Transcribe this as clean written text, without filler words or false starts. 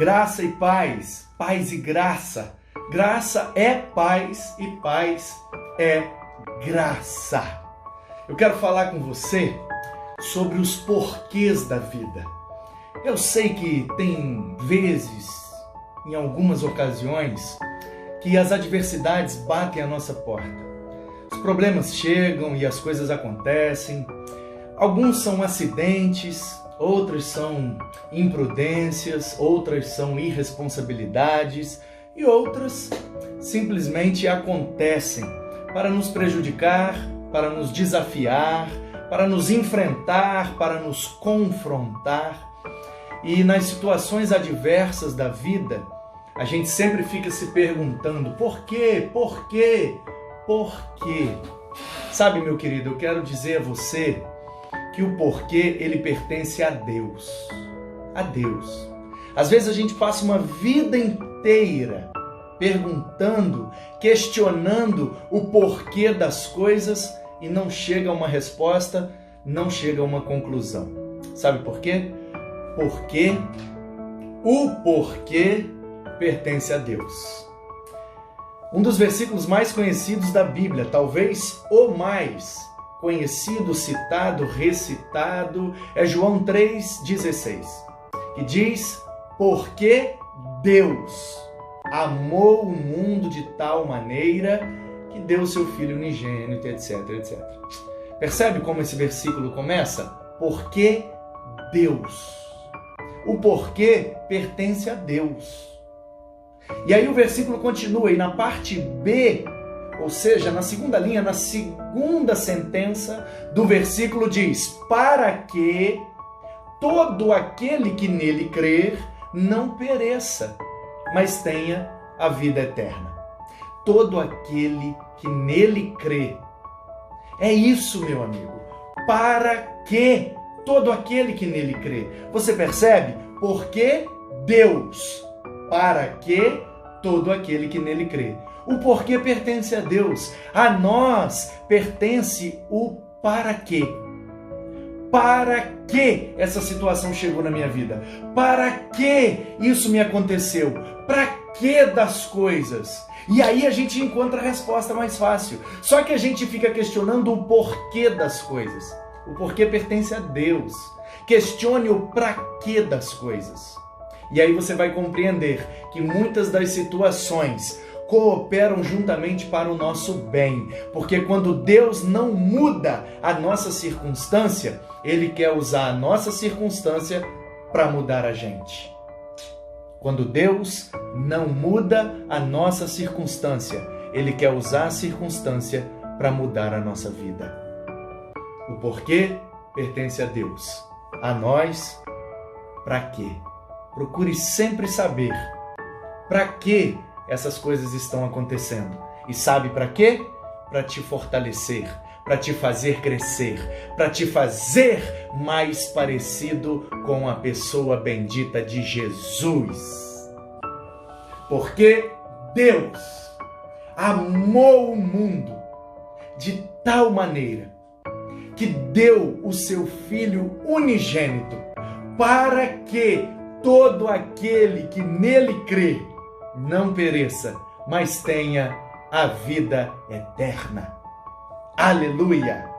Graça e paz, paz e graça. Graça é paz e paz é graça. Eu quero falar com você sobre os porquês da vida. Eu sei que tem vezes, em algumas ocasiões, que as adversidades batem à nossa porta. Os problemas chegam e as coisas acontecem. Alguns são acidentes, outros são imprudências, outras são irresponsabilidades e outras simplesmente acontecem para nos prejudicar, para nos desafiar, para nos enfrentar, para nos confrontar. E nas situações adversas da vida, a gente sempre fica se perguntando por quê, por quê, por quê? Sabe, meu querido, eu quero dizer a você que o porquê, ele pertence a Deus. A Deus. Às vezes a gente passa uma vida inteira perguntando, questionando o porquê das coisas e não chega a uma resposta, não chega a uma conclusão. Sabe por quê? Porque o porquê pertence a Deus. Um dos versículos mais conhecidos da Bíblia, talvez o mais conhecido, citado, recitado, é João 3,16, que diz: porque Deus amou o mundo de tal maneira que deu seu Filho unigênito, etc, etc. Percebe como esse versículo começa? Porque Deus. O porquê pertence a Deus. E aí o versículo continua, e na parte B, ou seja, na segunda linha, na segunda sentença do versículo diz: para que todo aquele que nele crer não pereça, mas tenha a vida eterna. Todo aquele que nele crê. É isso, meu amigo. Para que todo aquele que nele crê. Você percebe? Porque Deus. Para que todo aquele que nele crê. O porquê pertence a Deus. A nós pertence o para quê. Para que essa situação chegou na minha vida? Para que isso me aconteceu? Para que das coisas? E aí a gente encontra a resposta mais fácil. Só que a gente fica questionando o porquê das coisas. O porquê pertence a Deus. Questione o para que das coisas. E aí você vai compreender que muitas das situações cooperam juntamente para o nosso bem. Porque quando Deus não muda a nossa circunstância, Ele quer usar a nossa circunstância para mudar a gente. Quando Deus não muda a nossa circunstância, Ele quer usar a circunstância para mudar a nossa vida. O porquê pertence a Deus. A nós, para quê? Procure sempre saber para que essas coisas estão acontecendo. E sabe para quê? Para te fortalecer, para te fazer crescer, para te fazer mais parecido com a pessoa bendita de Jesus. Porque Deus amou o mundo de tal maneira que deu o seu Filho unigênito para que todo aquele que nele crê não pereça, mas tenha a vida eterna. Aleluia!